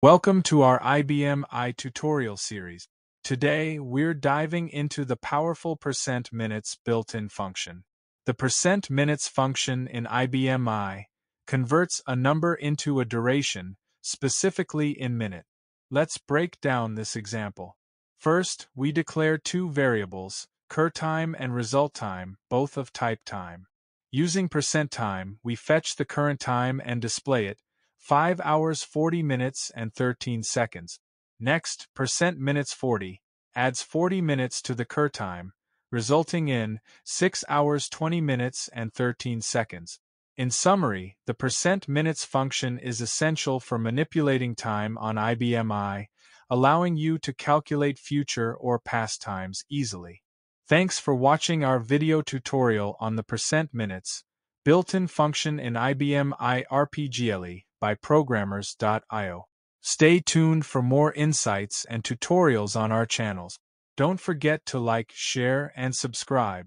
Welcome to our IBM tutorial series. Today, we're diving into the powerful percent minutes built-in function. The percent minutes function in IBM I converts a number into a duration, specifically in minute. Let's break down this example. First, we declare two variables, cur time and result time, both of type time. Using percent time, we fetch the current time and display it, 5 hours 40 minutes and 13 seconds. Next, percent minutes 40 adds 40 minutes to the cur time, resulting in 6 hours 20 minutes and 13 seconds. In summary, the percent minutes function is essential for manipulating time on IBM I, allowing you to calculate future or past times easily. Thanks for watching our video tutorial on the percent minutes built-in function in IBM I RPGLE by programmers.io. Stay tuned for more insights and tutorials on our channels. Don't forget to like, share, and subscribe.